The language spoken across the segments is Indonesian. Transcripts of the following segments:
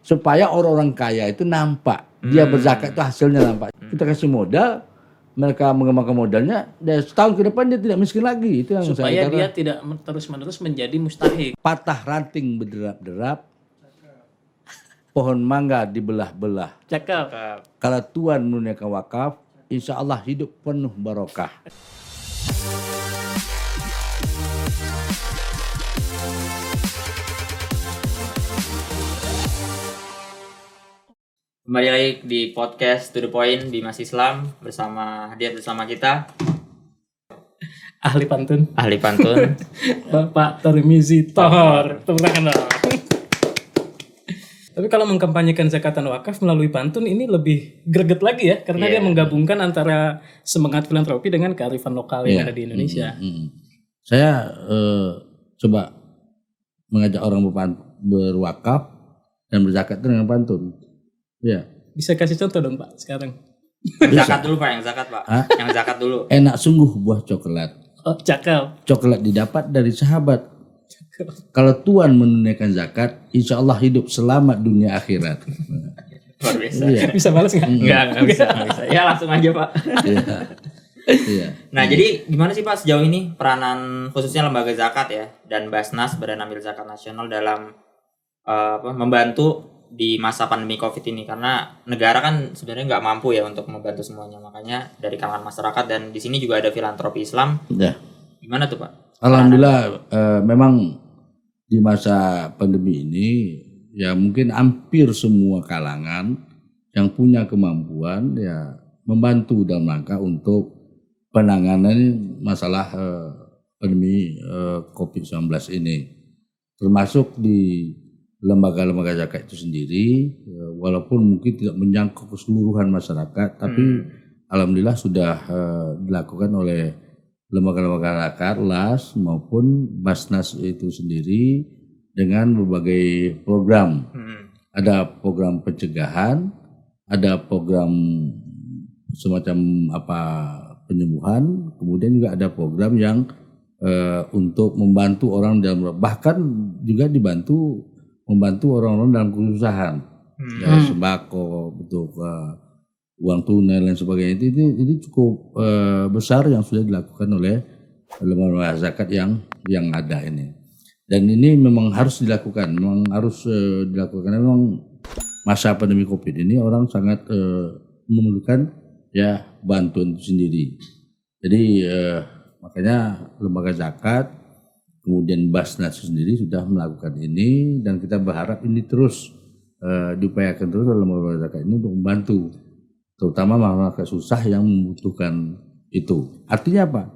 supaya orang-orang kaya itu nampak dia berzakat itu hasilnya nampak. Kita kasih modal, mereka mengembangkan modalnya, dan setahun ke depan dia tidak miskin lagi. Itu yang supaya saya dia tidak terus-menerus menjadi mustahik. patah ranting berderap-derap, pohon mangga dibelah-belah. Cakep. Kalau Tuhan menunaikan wakaf, insya Allah hidup penuh barokah. Kembali lagi di podcast To The Point di Mas Islam bersama kita Ahli pantun Bapak Tarmizi Tohor. Tepuk tangan dong. Tapi kalau mengkampanyekan zakat dan wakaf melalui pantun ini lebih greget lagi ya, karena dia menggabungkan antara semangat filantropi dengan kearifan lokal yang ada di Indonesia. Saya coba mengajak orang berwakaf dan berzakat dengan pantun. Ya. Bisa kasih contoh dong Pak sekarang? Zakat dulu Pak, yang zakat Pak. Yang zakat dulu. Enak sungguh buah coklat. Oh, cakep. Coklat didapat dari sahabat. Kalau Tuhan menunaikan zakat, insya Allah hidup selamat dunia akhirat. Luar biasa. Iya. Bisa balas nggak? Enggak bisa. Ya langsung aja Pak. Iya. Nah jadi gimana sih Pak sejauh ini peranan khususnya lembaga zakat ya dan Basnas Badan Amil Zakat Nasional dalam membantu di masa pandemi COVID ini, karena negara kan sebenarnya nggak mampu ya untuk membantu semuanya, makanya dari kalangan masyarakat dan di sini juga ada filantropi Islam. Ya. Gimana tuh Pak? Alhamdulillah memang di masa pandemi ini ya mungkin hampir semua kalangan yang punya kemampuan ya membantu dalam rangka untuk penanganan masalah pandemi COVID-19 ini, termasuk di lembaga-lembaga zakat itu sendiri, walaupun mungkin tidak menjangkau keseluruhan masyarakat, tapi alhamdulillah sudah dilakukan oleh lembaga-lembaga zakat, LAS maupun Basnas itu sendiri dengan berbagai program. Ada program pencegahan, ada program semacam penyembuhan, kemudian juga ada program yang untuk membantu orang dalam, bahkan juga membantu orang-orang dalam kesusahan, ya, sembako, bentuk uang tunai dan sebagainya. Ini cukup besar yang sudah dilakukan oleh lembaga zakat yang ada ini. Dan ini memang harus dilakukan, memang masa pandemi COVID ini orang sangat memerlukan ya bantuan itu sendiri. Jadi makanya lembaga zakat kemudian Basnas sendiri sudah melakukan ini, dan kita berharap ini terus diupayakan terus oleh lembaga zakat ini untuk membantu terutama masyarakat susah yang membutuhkan itu. Artinya apa?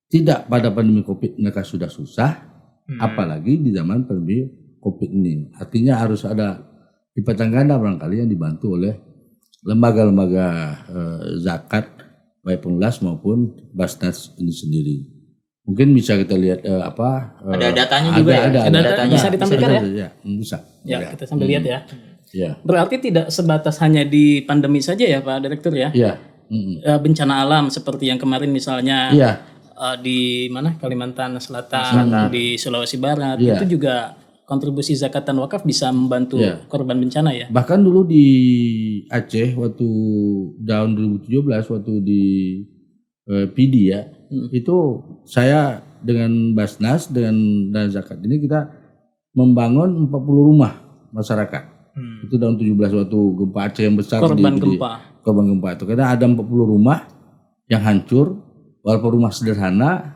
Tidak pada pandemi COVID mereka sudah susah, apalagi di zaman pandemi COVID ini. Artinya harus ada lipatan ganda barangkali yang dibantu oleh lembaga-lembaga zakat baik pengelas maupun Basnas ini sendiri. Mungkin bisa kita lihat ada datanya juga ada datanya. Bisa ditampilkan ya? Bisa. Ya, kita sambil lihat ya. Ya. Berarti tidak sebatas hanya di pandemi saja ya Pak Direktur ya? Iya. Bencana alam seperti yang kemarin misalnya di mana Kalimantan Selatan, di Sulawesi Barat, itu juga kontribusi zakat dan wakaf bisa membantu korban bencana ya? Bahkan dulu di Aceh waktu tahun 2017 waktu di PD ya, itu saya dengan Basnas dengan dana zakat ini kita membangun 40 rumah masyarakat. Itu tahun 17 waktu gempa Aceh yang besar, korban gempa itu, karena ada 40 rumah yang hancur, walaupun rumah sederhana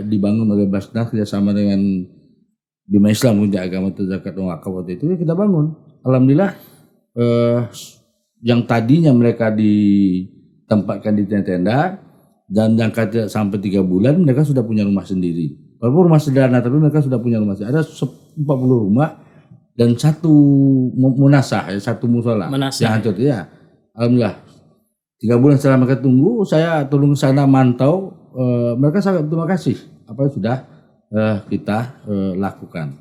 dibangun oleh Basnas kerjasama dengan Bima Islam untuk agama zakat dan wakaf waktu itu kita bangun. Alhamdulillah yang tadinya mereka ditempatkan di tenda dan jangka tidak sampai 3 bulan mereka sudah punya rumah sendiri. Walaupun rumah sederhana tapi mereka sudah punya rumah sendiri. Ada 40 rumah dan satu munasah, satu musola yang hancur ya. Alhamdulillah 3 bulan setelah mereka tunggu, saya turun ke sana mantau, mereka sangat terima kasih apa yang sudah kita lakukan.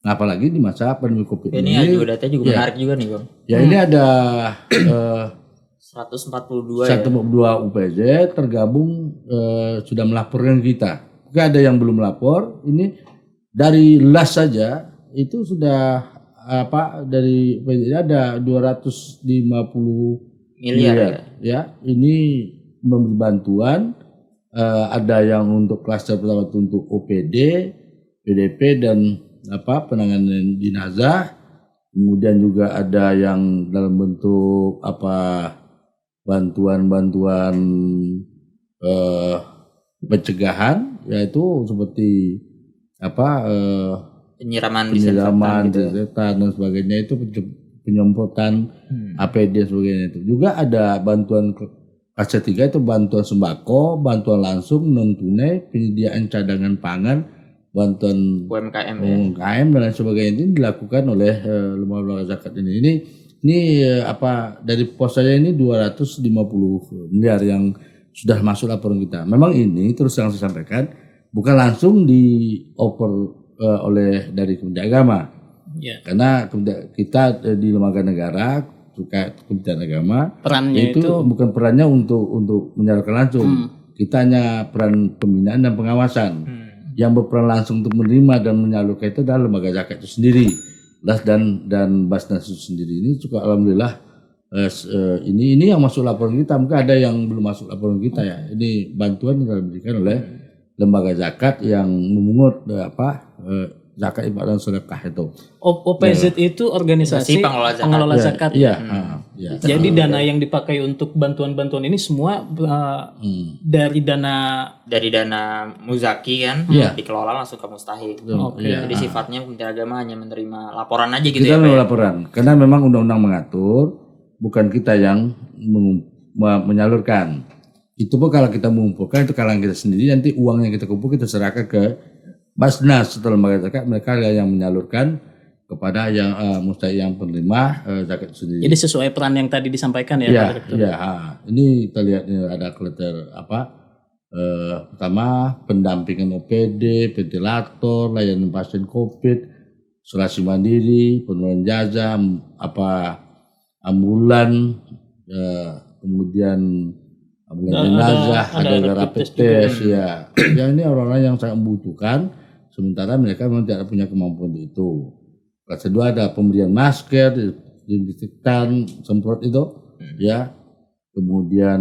Nah, apalagi di masa pandemi COVID ini. Ini juga datanya juga menarik juga nih Bang. Ya ini ada 142 UPZ tergabung sudah melaporkan kita. Mungkin ada yang belum melapor. Ini dari LAS saja itu sudah dari PDD ada 250 miliar ya. Ini memberi bantuan, ada yang untuk klaster pertama untuk OPD, PDP dan penanganan jenazah. Kemudian juga ada yang dalam bentuk bantuan-bantuan pencegahan, yaitu seperti penyiraman disinfektan dan sebagainya, itu penyemprotan APD dan sebagainya. Itu juga ada bantuan klaster 3 itu bantuan sembako, bantuan langsung non tunai, penyediaan cadangan pangan, bantuan UMKM dan lain sebagainya. Ini dilakukan oleh lembaga zakat ini. Ini dari pos saya ini 250 miliar yang sudah masuk laporan kita. Memang ini terus yang saya sampaikan bukan langsung dioper oleh dari Kementerian Agama. Karena kita di lembaga negara terkait Kementerian Agama perannya itu bukan perannya untuk menyalurkan langsung. Kita hanya peran pembinaan dan pengawasan. Yang berperan langsung untuk menerima dan menyalurkan itu adalah lembaga zakat itu sendiri, LAS dan Basnas itu sendiri. Ini juga alhamdulillah ini yang masuk laporan kita. Mungkin ada yang belum masuk laporan kita ya. Ini bantuan yang diberikan oleh lembaga zakat yang memungut zakat infak dan sedekah itu. OPZ itu organisasi pengelola zakat. Iya. Jadi dana yang dipakai untuk bantuan-bantuan ini semua dari dana Muzaki kan, dikelola langsung ke Mustahik. Jadi sifatnya Kementerian Agama hanya menerima laporan aja gitu. Kita menerima laporan, karena memang undang-undang mengatur, bukan kita yang menyalurkan. Itu pun kalau kita mengumpulkan itu kalangan kita sendiri, nanti uang yang kita kumpul kita serahkan ke Basnas setelah lembaga zakat, mereka yang menyalurkan kepada yang mustahik yang penerima zakat sendiri. Jadi sesuai peran yang tadi disampaikan ya, Pak Direktur. Ini kita lihat ada klaster pertama pendampingan OPD, ventilator, layanan pasien COVID, isolasi mandiri, penurunan jasa, ambulan, kemudian jenazah, ada rapid test ya. Ya ini orang-orang yang sangat membutuhkan. Sementara mereka memang tidak punya kemampuan itu. Kelas kedua ada pemberian masker, disinfektan, semprot itu, ya. Kemudian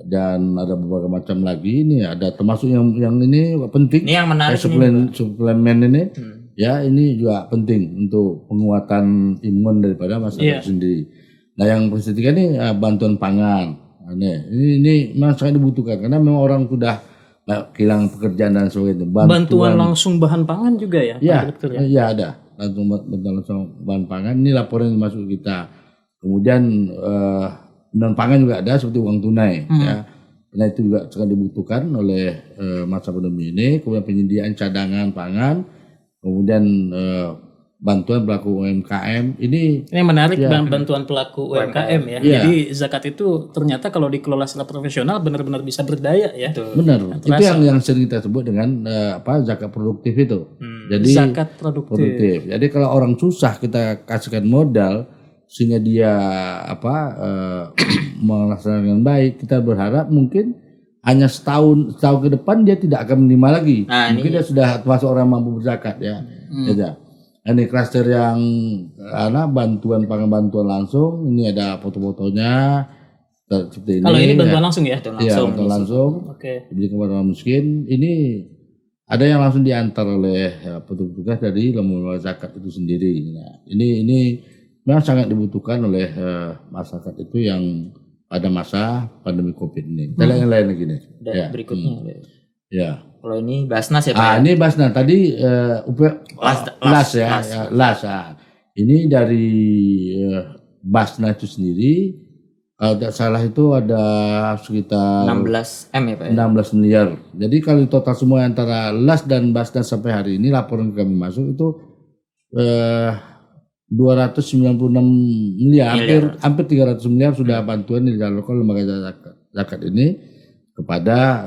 dan ada beberapa macam lagi. Ini ada termasuk yang ini penting. Ini yang menarik. Suplemen ini, ya ini juga penting untuk penguatan imun daripada masyarakat sendiri. Nah yang ketiga ini bantuan pangan. Ini memang sangat dibutuhkan karena memang orang sudah kehilangan pekerjaan dan sebagainya. Bantuan langsung bahan pangan juga ya, Pak Direktur ya? Iya ada. Bantuan langsung bahan pangan. Ini laporan yang masuk kita. Kemudian non pangan juga ada seperti uang tunai. Ya. Karena itu juga sangat dibutuhkan oleh masa pandemi ini. Kemudian penyediaan cadangan pangan. Kemudian bantuan pelaku UMKM ini yang menarik, bantuan pelaku UMKM ya. Jadi zakat itu ternyata kalau dikelola secara profesional benar-benar bisa berdaya ya. Benar. Itu yang sering kita sebut dengan zakat produktif itu. Jadi zakat produktif. Jadi kalau orang susah kita kasihkan modal sehingga dia melaksanakan dengan baik, kita berharap mungkin hanya setahun ke depan dia tidak akan menerima lagi. Mungkin dia sudah termasuk orang mampu berzakat ya. Ini klaster yang bantuan pangan langsung, ini ada foto-fotonya seperti ini. Kalau ini bantuan langsung ya? Iya, bantuan langsung. Diberikan kepada orang miskin. Ini ada yang langsung diantar oleh petugas dari lembaga zakat itu sendiri. Nah, ini memang sangat dibutuhkan oleh masyarakat itu yang pada masa pandemi COVID ini. Kita lihat yang lain lagi nih. Berikutnya. Ya. Kalau ini Basnas ya Pak? Ini Basnas tadi LAS ya. LAS. Ini dari Basnas itu sendiri. Kalau tidak salah itu ada sekitar 16 M ya Pak? 16 miliar. Jadi kalau total semua antara LAS dan Basnas sampai hari ini laporan kami masuk itu 296 miliar. Hampir 300 miliar sudah bantuan yang dilakukan lembaga zakat ini kepada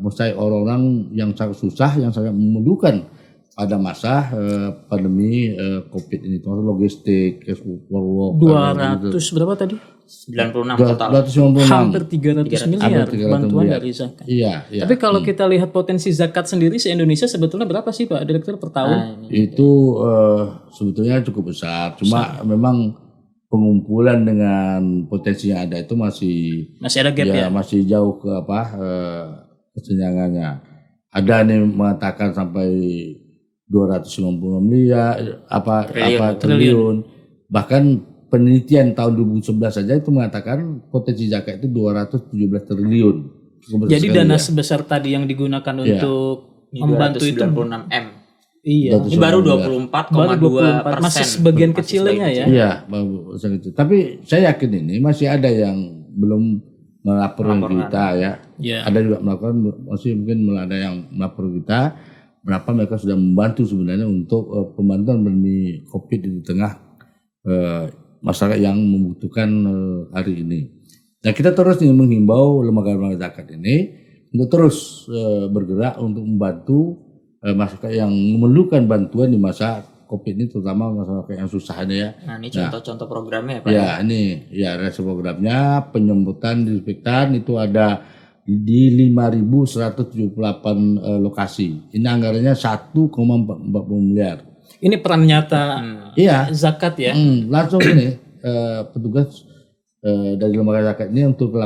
mustahik orang-orang yang sangat susah, yang sangat memerlukan pada masa pandemi COVID ini, termasuk logistik, work, 200 berapa tadi? 96 total. 296. Hampir 300 miliar bantuan miliar. dari zakat. Iya. Tapi kalau kita lihat potensi zakat sendiri se-Indonesia sebetulnya berapa sih Pak Direktur per tahun? Itu sebetulnya cukup besar. Cuma memang pengumpulan dengan potensi yang ada itu masih ada gap ya? Masih jauh ke kesenjangannya. Ada nih mengatakan sampai 290 miliar triliun. Bahkan penelitian tahun 2011 saja itu mengatakan potensi zakat itu 217 triliun. Jadi dana sebesar tadi yang digunakan untuk membantu itu 96 M. Iya. Ini baru 24,2%. Masih sebagian kecilnya ya. Iya, tapi saya yakin ini masih ada yang belum melapor kita ya. Ada juga melakukan, masih mungkin ada yang melapor kita berapa mereka sudah membantu sebenarnya untuk pembantuan pandemi COVID di tengah masyarakat yang membutuhkan hari ini. Nah, kita terus menghimbau lembaga-lembaga zakat ini untuk terus bergerak untuk membantu masyarakat yang memerlukan bantuan di masa COVID ini, terutama masyarakat yang susah ini ya. Nah, ini contoh-contoh programnya ya Pak? Ya, ini ya resep programnya penyemprotan disinfektan itu ada di 5.178 lokasi. Ini anggarannya 1,40 miliar. Ini peran nyata zakat ya. Langsung ini petugas dari lembaga zakat ini untuk ke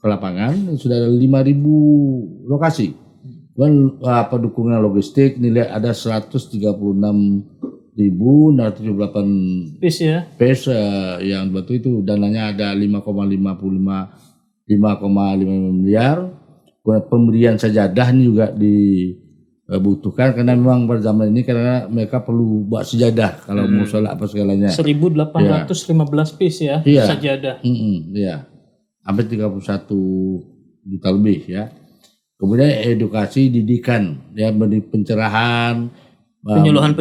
lapangan sudah ada 5.000 lokasi. Dan dukungan logistik nilai ada 136.678 PIS ya. PIS yang bantu itu dananya ada 5,5 miliar. Pemberian sajadah ini juga dibutuhkan karena memang pada zaman ini karena mereka perlu buat sajadah kalau mau sholat apa segalanya. 1.815 PIS ya sajadah. Iya. Hampir 31 juta lebih ya. Kemudian edukasi didikan ya, beri pencerahan, penyuluhan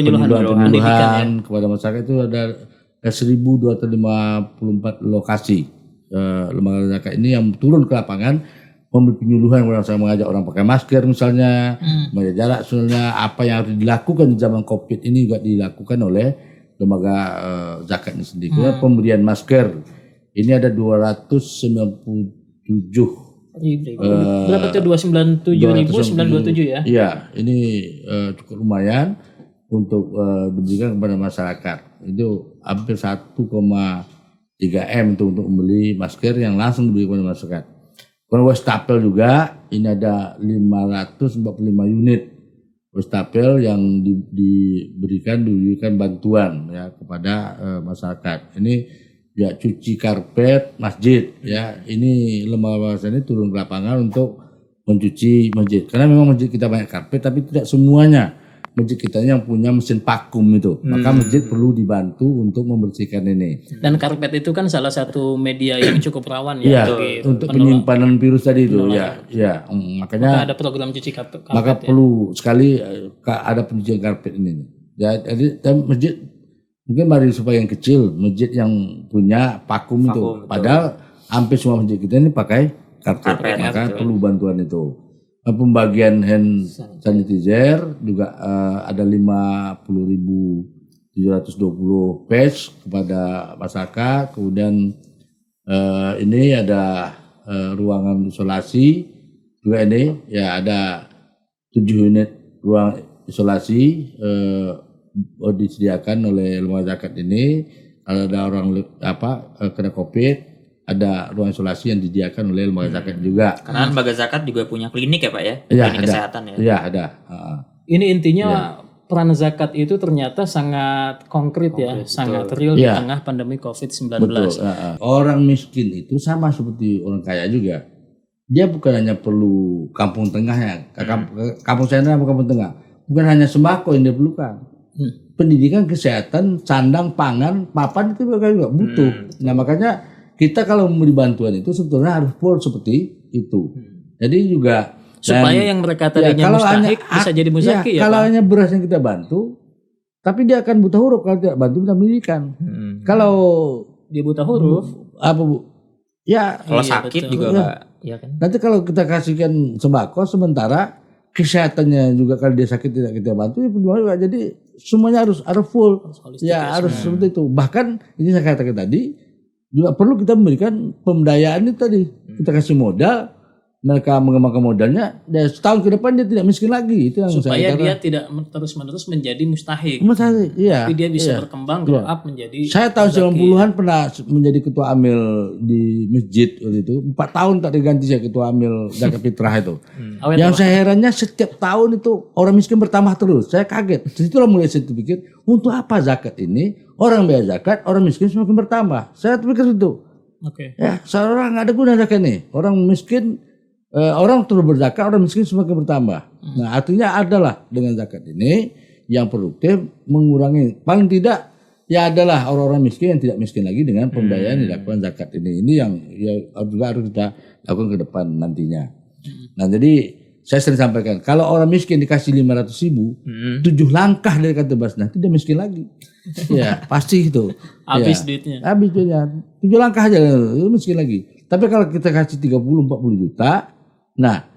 kepada masyarakat itu ada 1.254 lokasi. Lembaga zakat ini yang turun ke lapangan memberi penyuluhan kepada masyarakat, mengajak orang pakai masker misalnya, menjaga jarak misalnya, apa yang harus dilakukan di zaman COVID ini juga dilakukan oleh lembaga zakat ini sendiri. Kemudian pemberian masker ini ada 297. Berapa tuh 297.927 ya? Iya, ini cukup lumayan untuk diberikan kepada masyarakat. Itu hampir 1,3 M untuk membeli masker yang langsung diberikan kepada masyarakat. Kemudian wastafel juga, ini ada 545 unit wastafel yang diberikan bantuan ya kepada masyarakat. Ini ya cuci karpet masjid ya, ini lembaga ini turun ke lapangan untuk mencuci masjid karena memang masjid kita banyak karpet tapi tidak semuanya masjid kita yang punya mesin vakum itu, maka masjid perlu dibantu untuk membersihkan ini. Dan karpet itu kan salah satu media yang cukup rawan ya untuk penyimpanan virus tadi itu makanya ada program cuci karpet maka perlu sekali ada pencucian karpet ini ya. Jadi masjid mungkin mari supaya yang kecil, masjid yang punya vakum itu. Padahal hampir semua masjid kita ini pakai karpet maka perlu bantuan itu. Pembagian hand sanitizer juga ada 50.720 patch kepada masyarakat. Kemudian ini ada ruangan isolasi juga ini ya, ada 7 unit ruang isolasi disediakan oleh lembaga zakat ini. Kalau ada orang kena COVID, ada ruang isolasi yang disediakan oleh lembaga zakat juga. Karena lembaga zakat juga punya klinik ya Pak ya? Klinik kesehatan ya? Iya ada. Ini intinya peran zakat itu ternyata sangat konkret ya, sangat real di tengah pandemi COVID-19. Betul. Orang miskin itu sama seperti orang kaya juga. Dia bukan hanya perlu kampung tengahnya, kampung sentral atau kampung tengah. Bukan hanya sembako yang dia perlukan. Pendidikan, kesehatan, sandang, pangan, papan itu mereka juga butuh. Nah makanya kita kalau memberi bantuan itu sebetulnya harus full seperti itu. Jadi juga supaya yang mereka tadinya mustahik bisa jadi muzaki ya. Kalau hanya beras yang kita bantu, tapi dia akan buta huruf kalau tidak bantu kita pendidikan. Kalau dia buta huruf, apa Bu? Ya kalau sakit juga enggak, ya kan. Nanti kalau kita kasihkan sembako sementara kesehatannya juga kalau dia sakit tidak kita bantu, ya juga. Jadi semuanya harus full, harus seperti itu. Bahkan ini saya katakan tadi juga perlu kita memberikan pemberdayaan itu tadi. Kita kasih modal, mereka mengembangkan modalnya, dan setahun ke depan dia tidak miskin lagi. Itu yang supaya dia tidak terus-menerus menjadi mustahik. Iya. Tapi dia bisa berkembang, grow up menjadi. Saya tahun 90-an pernah menjadi ketua amil di masjid waktu itu. 4 tahun tak diganti saya ketua amil zakat fitrah itu. Yang saya herannya setiap tahun itu orang miskin bertambah terus. Saya kaget. Disitulah mulai saya pikir, untuk apa zakat ini? Orang bayar zakat, orang miskin semakin bertambah. Saya pikir itu. Ya, seorang nggak ada guna zakat nih. Orang miskin, orang terus berzakat, orang miskin semakin bertambah. Nah, artinya adalah dengan zakat ini yang produktif mengurangi, paling tidak ya adalah orang-orang miskin yang tidak miskin lagi dengan pemberdayaan yang dilakukan zakat ini. Ini yang ya juga harus kita lakukan ke depan nantinya. Nah, jadi saya sering sampaikan, kalau orang miskin dikasih 500.000, 7 langkah dari kata Basnas, tidak miskin lagi. Ya, pasti itu. Habis duitnya. Habis duitnya. 7 langkah aja, miskin lagi. Tapi kalau kita kasih 30-40 juta, nah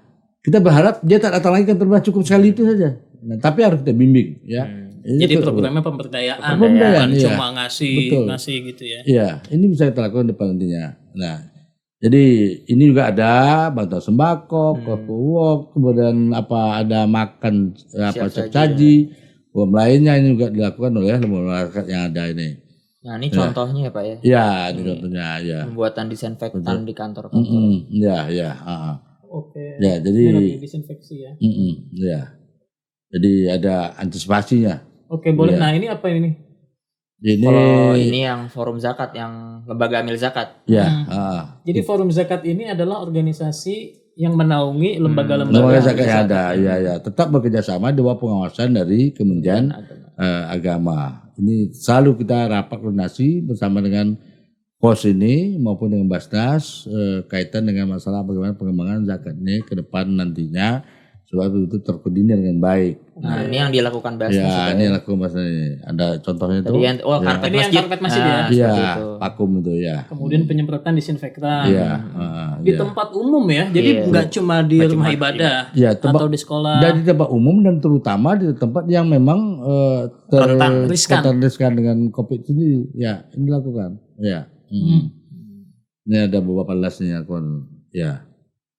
kita berharap dia tak datang lagi kan terbatas, cukup sekali itu saja. Nah, tapi harus kita bimbing, ya. Jadi programnya pemberdayaan, bukan cuma ngasih gitu ya. Iya, ini bisa kita lakukan depan nantinya. Nah, jadi ini juga ada bantuan sembako, walk, kemudian ada makan siap saji, lainnya ini juga dilakukan oleh masyarakat yang ada ini. Nah, ini contohnya ya Pak ya. Iya, ini contohnya ya. Pembuatan disinfektan di kantor. Iya. Oke. Ya, jadi disinfeksi ya. Ya. Jadi ada antisipasinya. Oke, boleh. Nah, ini apa ini? Kalau ini yang forum zakat, yang lembaga amil zakat. Ya. Jadi forum zakat ini adalah organisasi yang menaungi lembaga-lembaga zakat yang ada. Ya. Tetap bekerja sama di bawah pengawasan dari Kementerian Agama. Ini selalu kita rapat koordinasi bersama dengan pos ini maupun dengan Basnas kaitan dengan masalah bagaimana pengembangan zakat ini ke depan nantinya supaya itu terkoordinir dengan baik. Nah, ini yang dilakukan Basnas. Ya, ini yang dilakukan Basnas ini. Ada contohnya itu. Karpet ini masjid. Yang karpet masjid ya. Iya, vakum itu ya. Kemudian penyemprotan disinfektan. Iya. Di tempat umum ya. Jadi nggak cuma di rumah ibadah atau di sekolah. Dan di tempat umum dan terutama di tempat yang memang riskan dengan COVID ini. Ya, ini dilakukan. Ya. Ini ada beberapa lasnya kon. Ya.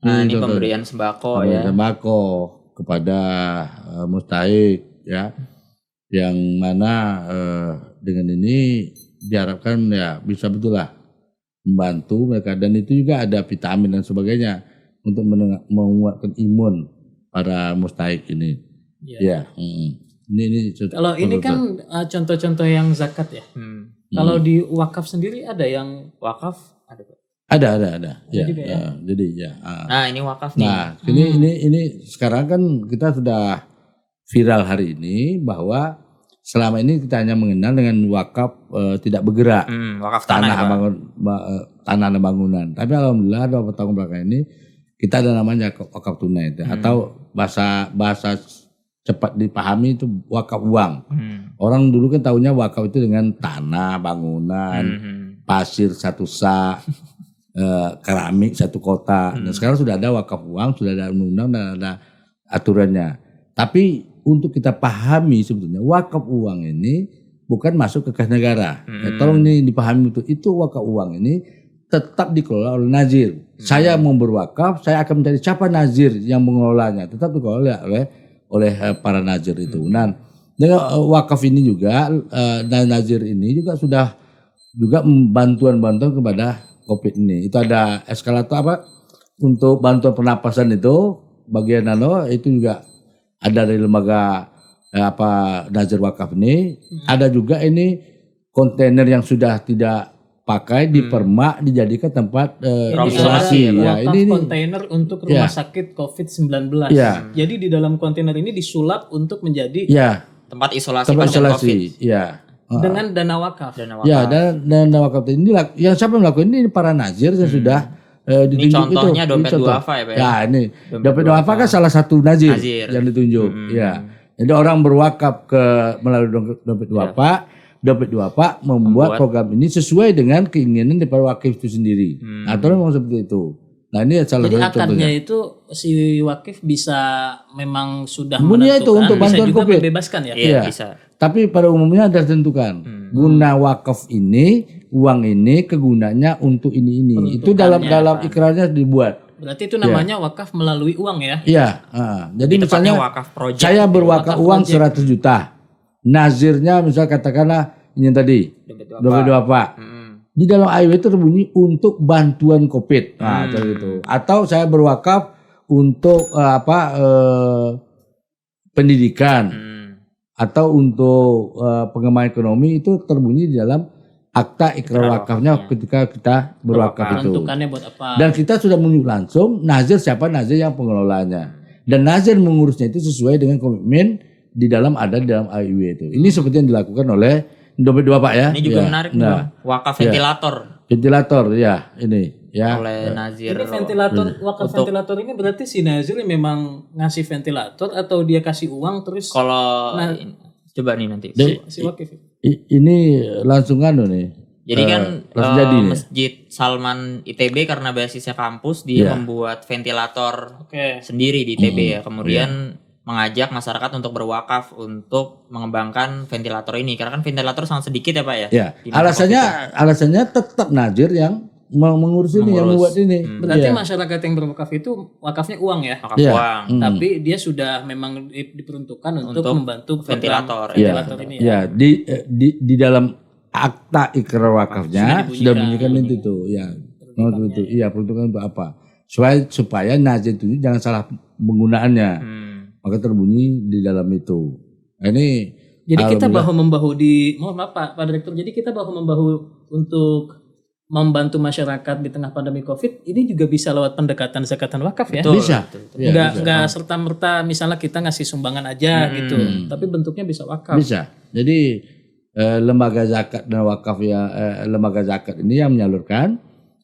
Nah, ini pemberian sembako ya. Sembako kepada mustahik ya. Yang mana dengan ini diharapkan ya bisa betul lah membantu mereka, dan itu juga ada vitamin dan sebagainya untuk menguatkan imun para mustahik ini. Ya. Ini kalau ini kan contoh-contoh yang zakat ya. Kalau di wakaf sendiri ada yang wakaf ada. Ada. Ya. Jadi ya. Nah, ini wakaf nih. Nah, ini sekarang kan kita sudah viral hari ini bahwa selama ini kita hanya mengenal dengan wakaf tidak bergerak. Wakaf tanah dan bangunan. Tapi alhamdulillah ada beberapa tahun belakang ini kita ada namanya wakaf tunai atau bahasa cepat dipahami itu wakaf uang. Orang dulu kan tahunya wakaf itu dengan tanah, bangunan, pasir satu sak. Keramik satu kota. Nah, sekarang sudah ada wakaf uang, sudah ada undang-undang dan ada aturannya. Tapi untuk kita pahami sebetulnya wakaf uang ini bukan masuk ke kas negara. Tolong ini dipahami betul. Itu wakaf uang ini tetap dikelola oleh nazir. Saya mau berwakaf, saya akan mencari siapa nazir yang mengelolanya. Tetap dikelola oleh para nazir itu. Nah, dengan wakaf ini juga dan nazir ini juga sudah bantuan-bantuan kepada COVID ini. Itu ada eskalator untuk bantuan pernapasan itu bagian itu juga ada dari lembaga nazir wakaf ini. Ada juga ini kontainer yang sudah tidak pakai dipermak dijadikan tempat isolasi. Ini kontainer untuk rumah sakit COVID-19. Jadi di dalam kontainer ini disulap untuk menjadi tempat isolasi pasien COVID. Dengan dana wakaf. Ya, dana wakaf ini yang siapa melakukan ini para nazir yang sudah ditunjuk. Ini contohnya dompet duafa ya Pak ya? Ya, ini dompet duafa kan salah satu nazir yang ditunjuk. Ya, jadi orang berwakaf melalui dompet duafa. Dompet duafa membuat program ini sesuai dengan keinginan daripada wakif itu sendiri. Atau memang seperti itu. Nah ini salah jadi satu akarnya contohnya. itu si wakif bisa memang sudah Bunyinya itu untuk bisa bantuan juga COVID. membebaskan ya. Iya, bisa. Tapi pada umumnya ada ditentukan. Guna wakaf ini, uang ini kegunaannya untuk ini. Itu dalam ikrarnya dibuat. Berarti itu namanya wakaf melalui uang ya. Iya. Jadi Itu misalnya wakaf project. saya berwakaf uang 100 juta. Nazirnya misal katakanlah ini tadi dompet duafa. Di dalam AIW itu terbunyi untuk bantuan COVID. Nah, itu. Atau saya berwakaf untuk pendidikan atau untuk pengembangan ekonomi, itu terbunyi di dalam akta ikrar wakafnya ketika kita berwakaf itu. Bentukannya buat apa? Dan kita sudah menunjuk langsung nazir siapa nazir yang pengelolanya. Dan nazir mengurusnya itu sesuai dengan komitmen di dalam AIW itu. Ini seperti yang dilakukan oleh dompet dua Pak ya. Ini juga menarik wakaf ventilator. Ventilator ya ini ya. Oleh nazir. Ini ventilator wakaf ventilator ini berarti si nazir yang memang ngasih ventilator atau dia kasih uang terus. Kalau coba nih nanti. Si wakif. Ini langsung nih. Jadi kan Masjid nih. Salman ITB karena basisnya kampus dia membuat ventilator sendiri di ITB ya. Kemudian mengajak masyarakat untuk berwakaf untuk mengembangkan ventilator ini karena kan ventilator sangat sedikit ya Pak ya. Ya. Alasannya tetap nazir yang mengurus ini, yang membuat ini. Berarti masyarakat yang berwakaf itu wakafnya uang ya. Wakaf uang. Tapi dia sudah memang diperuntukkan untuk membantu ventilator ini ya. Di dalam akta ikrar wakafnya sudah bunyikan itu tuh ya. Itu iya peruntukan untuk apa? Supaya nazir itu jangan salah penggunaannya. Maka terbunyi di dalam itu. Nah, ini jadi kita bahu-membahu mohon maaf Pak Direktur. Jadi kita bahu-membahu untuk membantu masyarakat di tengah pandemi COVID. Ini juga bisa lewat pendekatan zakatan wakaf ya. Bisa. Enggak serta-merta misalnya kita ngasih sumbangan aja gitu. Tapi bentuknya bisa wakaf. Bisa. Jadi lembaga zakat dan wakaf lembaga zakat ini yang menyalurkan.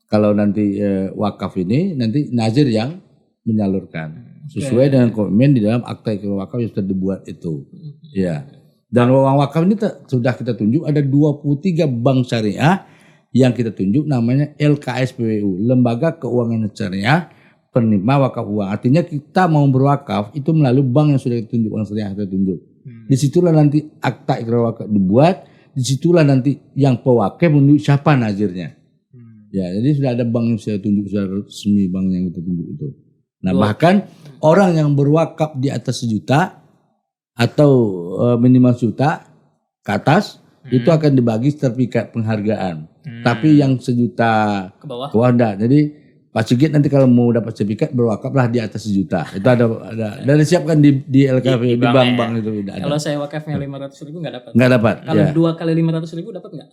Kalau nanti wakaf ini nanti nazir yang menyalurkan. Sesuai dengan komitmen di dalam akta ikrar wakaf yang sudah dibuat itu. Ya. Dan uang wakaf ini sudah kita tunjuk ada 23 bank syariah yang kita tunjuk namanya LKSPWU, Lembaga Keuangan Syariah Penerima Wakaf Uang. Artinya kita mau berwakaf itu melalui bank yang sudah kita tunjuk, bank syariah kita tunjuk. Disitulah nanti akta ikrar wakaf dibuat, disitulah nanti yang pewakaf menunjuk siapa nazirnya. Ya, jadi sudah ada bank yang sudah tunjuk, sudah resmi bank yang kita tunjuk itu. Nah bahkan orang yang berwakaf di atas 1 juta atau minimal 1 juta ke atas itu akan dibagi sertifikat penghargaan. Tapi yang 1 juta ke bawah enggak. Jadi Pak Sigit nanti kalau mau dapat sertifikat berwakaflah di atas 1 juta. Itu ada dan disiapkan di LKV di bank-bank itu. Kalau saya wakafnya 500.000 nggak dapat. Nggak dapat. Kalau 2 kali 500.000 dapat nggak?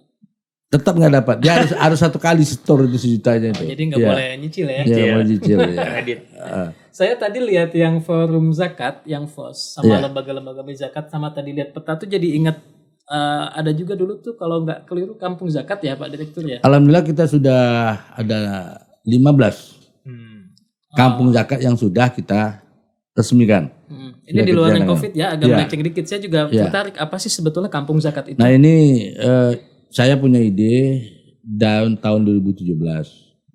Tetap nggak dapat. Dia harus 1 kali store itu 1 jutanya itu. Jadi nggak boleh nyicil ya. Iya, boleh nyicil ya. Saya tadi lihat yang forum zakat, yang FOS sama lembaga-lembaga zakat, sama tadi lihat peta tuh jadi ingat ada juga dulu tuh kalau nggak keliru kampung zakat ya Pak Direktur ya. Alhamdulillah kita sudah ada 15 kampung zakat yang sudah kita resmikan. Ini di luar COVID ya, agak melenceng dikit. Saya juga tertarik apa sih sebetulnya kampung zakat itu? Nah ini saya punya ide tahun 2017,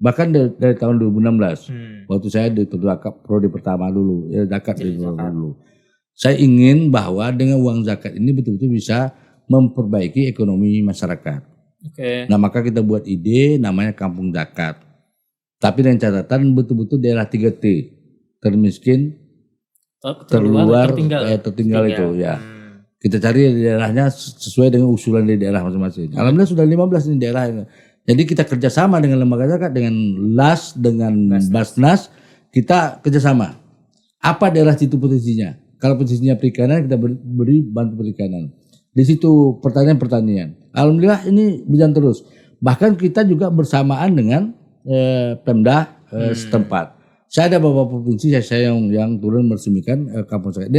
bahkan dari tahun 2016, waktu saya di prodi pertama dulu, zakat dulu. Saya ingin bahwa dengan uang zakat ini betul-betul bisa memperbaiki ekonomi masyarakat. Nah maka kita buat ide namanya kampung zakat. Tapi dengan catatan betul-betul daerah 3T, termiskin, terluar, tertinggal itu ya. Kita cari daerahnya sesuai dengan usulan di daerah masing-masing. Alhamdulillah sudah 15 di daerah. Jadi kita kerjasama dengan lembaga zakat, dengan LAS, dengan Basnas, kita kerjasama. Apa daerah situ posisinya? Kalau posisinya perikanan, kita beri bantu perikanan. Di situ pertanian. Alhamdulillah ini berjalan terus. Bahkan kita juga bersamaan dengan Pemda setempat. Saya ada beberapa provinsi saya yang turun meresmikan kampung zakat.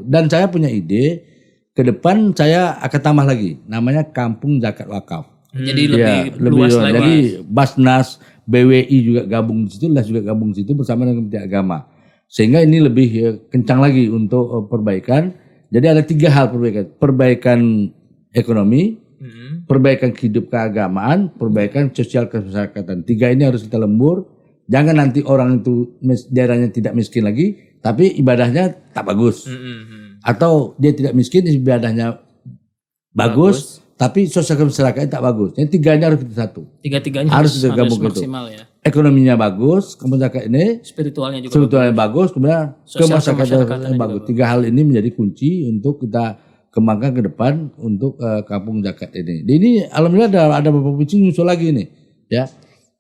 Dan saya punya ide. Ke depan saya akan tambah lagi, namanya Kampung Zakat Wakaf. Jadi lebih luas lagi. Jadi Basnas, BWI juga gabung di situ, LAS juga gabung di situ bersama dengan Kementerian Agama. Sehingga ini lebih kencang lagi untuk perbaikan. Jadi ada 3 hal perbaikan. Perbaikan ekonomi, perbaikan hidup keagamaan, perbaikan sosial kemasyarakatan. 3 ini harus kita lembur Jangan nanti orang itu daerahnya tidak miskin lagi, tapi ibadahnya tak bagus. Atau dia tidak miskin, ibadahnya bagus. Tapi sosial masyarakatnya tak bagus. Yang tiganya harus kita satu. Tiga-tiganya harus digabung maksimal ya. Ekonominya bagus, masyarakat ini spiritualnya juga bagus, kemudian kemasyarakatan bagus. Tiga hal ini menjadi kunci untuk kita kembangkan ke depan untuk kampung zakat ini. Ini alhamdulillah ada beberapa provinsi nyusul lagi nih, ya.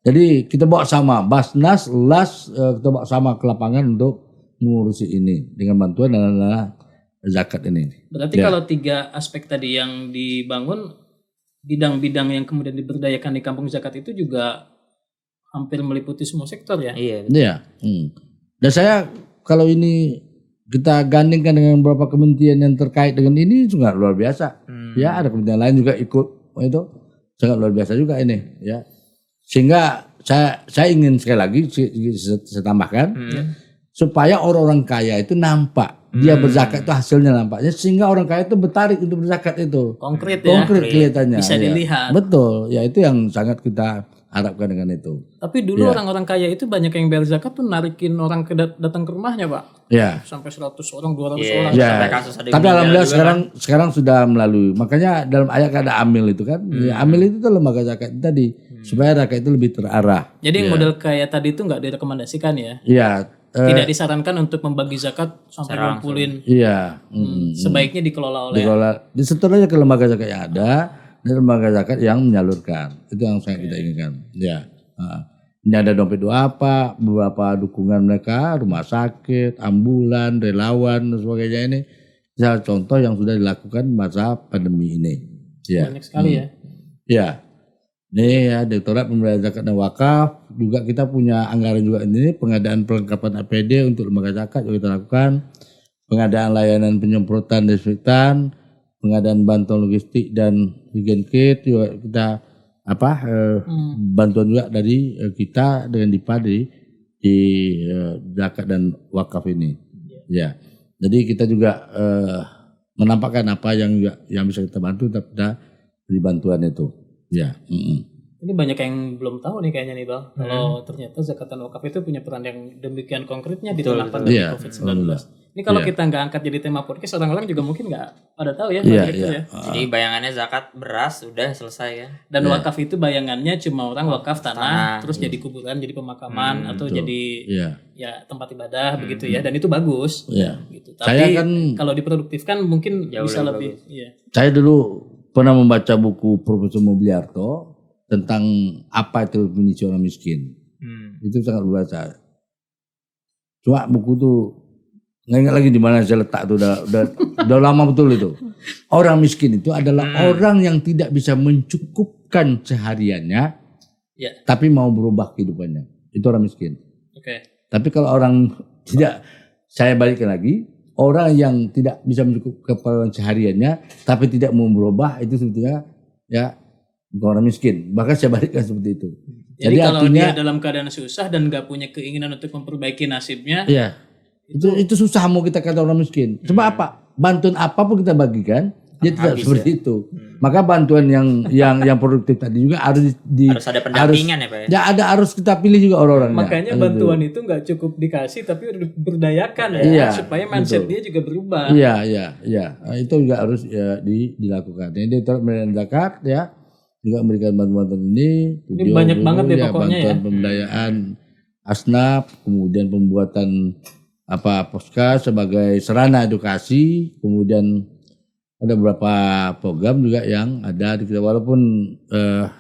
Jadi kita bawa sama Basnas, LAS, kita bawa sama ke lapangan untuk mengurusi ini dengan bantuan dana zakat ini. Berarti kalau 3 aspek tadi yang dibangun, bidang-bidang yang kemudian diberdayakan di kampung zakat itu juga hampir meliputi semua sektor ya? Iya. Dan saya kalau ini kita gandingkan dengan beberapa kementerian yang terkait dengan ini juga luar biasa. Ya, ada kementerian lain juga ikut, itu sangat luar biasa juga ini, ya. Sehingga saya ingin sekali lagi saya tambahkan supaya orang-orang kaya itu nampak dia berzakat itu hasilnya nampaknya, sehingga orang kaya itu bertarik untuk berzakat itu. Konkret kelihatannya. Bisa dilihat. Betul, ya itu yang sangat kita harapkan dengan itu. Tapi dulu orang-orang kaya itu banyak yang bayar zakat tuh narikin orang datang ke rumahnya, Pak. Ya. Sampai 100 orang, 200 orang. Ya. Tapi alhamdulillah sekarang sudah melalui. Makanya dalam ayat ada amil itu kan. Ya, amil itu tuh lembaga zakat tadi supaya zakat itu lebih terarah. Jadi yang model kayak tadi itu nggak direkomendasikan ya? Iya. Tidak disarankan untuk membagi zakat sampai ngumpulin. Iya. Sebaiknya dikelola oleh. Disetor aja ke lembaga zakat yang ada dan lembaga zakat yang menyalurkan. Itu yang saya kita inginkan. Ya. Ini ada dompet duafa, beberapa dukungan mereka, rumah sakit, ambulan, relawan dan sebagainya ini. Salah contoh yang sudah dilakukan masa pandemi ini. Ya. Banyak sekali ya. Ya. Ini ya Direktorat Pemberdayaan Zakat dan Wakaf juga kita punya anggaran juga ini pengadaan perlengkapan APD untuk lembaga zakat juga kita lakukan, pengadaan layanan penyemprotan desinfektan, pengadaan bantuan logistik dan higien kit juga kita bantuan juga dari kita dengan DIPA di zakat dan wakaf ini. Ya. Jadi kita juga menampakkan apa yang bisa kita bantu kita beri bantuan itu. Ya. Ini banyak yang belum tahu nih kayaknya nih Bang. Kalau ternyata zakat dan wakaf itu punya peran yang demikian konkretnya di tengah pandemi COVID-19. Ini kalau kita nggak angkat jadi tema podcast, orang-orang juga mungkin nggak pada tahu ya. Jadi bayangannya zakat beras udah selesai ya. Dan wakaf itu bayangannya cuma orang wakaf tanah terus jadi kuburan, jadi pemakaman atau jadi ya tempat ibadah begitu ya. Dan itu bagus. Gitu. Tapi kalau diproduktifkan mungkin bisa lebih. Saya dulu pernah membaca buku Profesor Mobiliarto tentang apa itu definisi orang miskin. Itu sangat luar biasa. Cuma buku tuh nggak ingat lagi di mana saya letak tuh udah lama betul itu. Orang miskin itu adalah orang yang tidak bisa mencukupkan sehariannya, tapi mau berubah kehidupannya. Itu orang miskin. Tapi kalau orang tidak, saya balikkan lagi. Orang yang tidak bisa mencukupkan keperluan sehariannya tapi tidak mau berubah itu sebetulnya ya bukan orang miskin. Bahkan saya balikkan seperti itu. Jadi kalau artinya, dia dalam keadaan susah dan gak punya keinginan untuk memperbaiki nasibnya, itu susah mau kita kata orang miskin. Sebab apa? Bantuan apapun kita bagikan dia tidak seperti itu. Maka bantuan yang produktif tadi juga harus ada pendampingan ya Pak ya. Harus kita pilih juga orang-orangnya. Makanya bantuan itu nggak cukup dikasih tapi berdayakan supaya mindset dia juga berubah. Iya. Itu juga harus dilakukan. Ini Direktorat Pemberdayaan Zakat juga memberikan bantuan ini. Ini banyak banget ya pokoknya bantuan pemberdayaan asnaf, kemudian pembuatan poska sebagai sarana edukasi, kemudian ada beberapa program juga yang ada di kita walaupun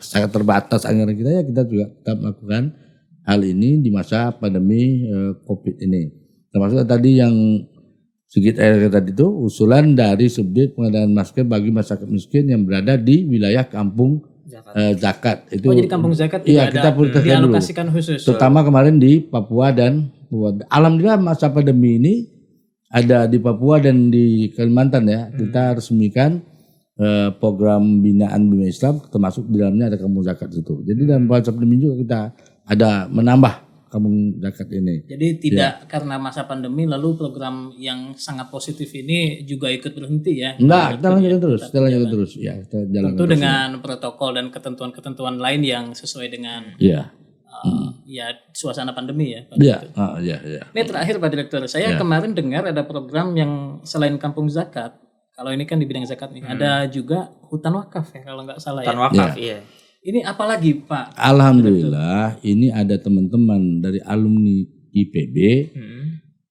sangat terbatas anggaran kita kita juga tetap melakukan hal ini di masa pandemi COVID ini. Termasuk tadi yang sedikit tadi itu usulan dari Subdit pengadaan masker bagi masyarakat miskin yang berada di wilayah kampung zakat. Itu jadi kampung zakat juga kita dialokasikan khusus. Terutama kemarin di Papua dan alhamdulillah masa pandemi ini ada di Papua dan di Kalimantan ya. Kita resmikan program binaan Bina Islam termasuk di dalamnya ada kampung zakat itu. Jadi dalam masa pandemi juga kita ada menambah kampung zakat ini. Jadi tidak karena masa pandemi lalu program yang sangat positif ini juga ikut berhenti ya? Enggak, kita lanjutkan terus. Ya, kita jalan tentu dengan protokol dan ketentuan-ketentuan lain yang sesuai dengan ya suasana pandemi ya. Iya. Ini terakhir Pak Direktur, saya kemarin dengar ada program yang selain kampung zakat. Kalau ini kan di bidang zakat nih, ada juga hutan wakaf ya kalau nggak salah hutan wakaf, iya. Ini apalagi Pak? Alhamdulillah, ini ada teman-teman dari alumni IPB,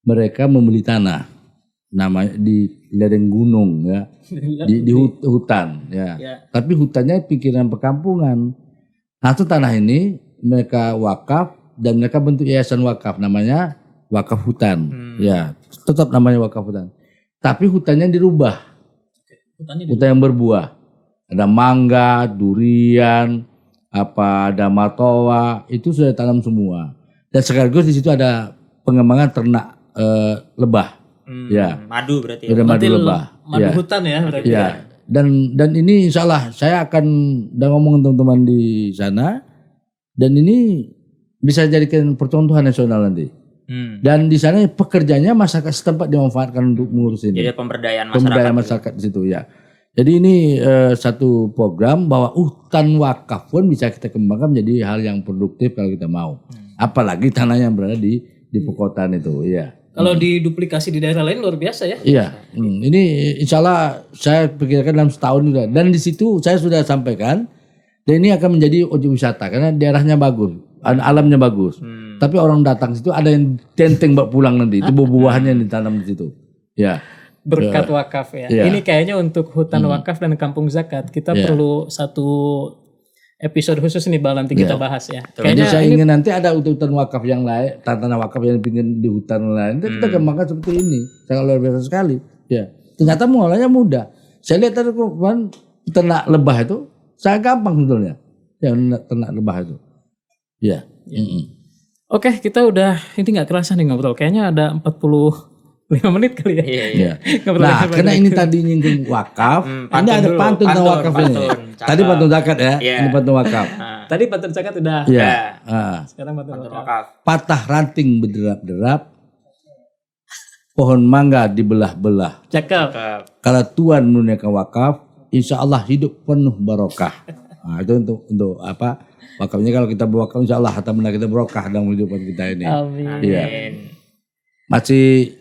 mereka membeli tanah, namanya di lereng gunung ya, di hutan ya. Tapi hutannya pikiran perkampungan. Nah itu tanah ini mereka wakaf dan mereka bentuk yayasan wakaf, namanya wakaf hutan, ya tetap namanya wakaf hutan. Tapi hutannya dirubah, hutan yang berbuah, ada mangga, durian, ada matoa, itu sudah tanam semua. Dan sekaligus di situ ada pengembangan ternak lebah, madu berarti. Madu lebah, madu hutan ya berarti. Ya. Dan ini insya Allah saya akan ngomong teman-teman di sana. Dan ini bisa jadikan percontohan nasional nanti. Dan di sana pekerjanya masyarakat setempat dimanfaatkan untuk mengurus ini. Jadi pemberdayaan masyarakat di situ ya. Jadi ini satu program bahwa hutan wakaf pun bisa kita kembangkan menjadi hal yang produktif kalau kita mau. Apalagi tanah yang berada di perkotaan itu, ya. Kalau diduplikasi di daerah lain luar biasa ya. Iya. Ini insya Allah saya pikirkan dalam setahun juga. Dan di situ saya sudah sampaikan. Dan ini akan menjadi objek wisata karena daerahnya bagus, alamnya bagus. Tapi orang datang situ ada yang tenteng bawa pulang nanti, itu buah-buahannya yang ditanam di situ. Ya. Berkat wakaf ya. Ini kayaknya untuk hutan wakaf dan kampung zakat kita perlu satu episode khusus nih Bang nanti kita bahas ya. Kayaknya saya ingin nanti ada hutan wakaf yang lain, tanah wakaf yang ingin di hutan lain, kita kembangkan seperti ini. Sangat luar biasa sekali. Ya. Ternyata mengolahnya mudah. Saya lihat tadi ternak lebah itu saya gampang sebetulnya yang ternak lebah itu. Ya. Oke, kita udah ini nggak kerasa nih ngobrol. Kayaknya ada 45 menit kali ya. Iya. Nah, karena ini tadi nyinggung wakaf, ini ada pantun tentang wakaf ini. Tadi pantun zakat ya, ini pantun wakaf. Tadi pantun zakat udah. Iya. Sekarang pantun wakaf. Patah ranting berderap-derap, pohon mangga dibelah-belah. Cakep. Kalau Tuhan menunaikan wakaf, insya Allah hidup penuh barokah. Nah, itu untuk apa? Wakafnya kalau kita berwakaf, insya Allah harta benda kita barokah dalam kehidupan kita ini. Amin. Iya. Masih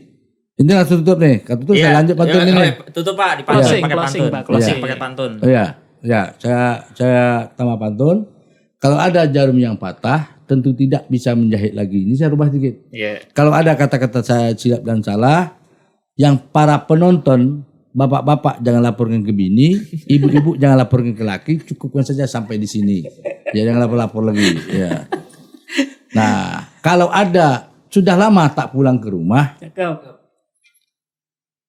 ini langsung tutup nih. Tutup saya lanjut pantun ini. Tutup Pak, dipantun pakai pantun. Closing pakai pantun. Ya, saya tambah pantun. Kalau ada jarum yang patah, tentu tidak bisa menjahit lagi. Ini saya rubah sedikit. Kalau ada kata-kata saya silap dan salah, yang para penonton, bapak-bapak jangan laporkan ke bini, ibu-ibu jangan laporkan ke laki, cukupkan saja sampai di sini. Ya jangan lapor-lapor lagi. Ya. Nah, kalau ada sudah lama tak pulang ke rumah,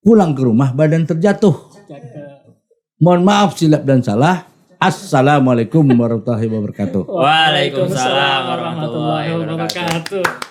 pulang ke rumah badan terjatuh. Mohon maaf silap dan salah. Assalamualaikum warahmatullahi wabarakatuh. Waalaikumsalam warahmatullahi wabarakatuh.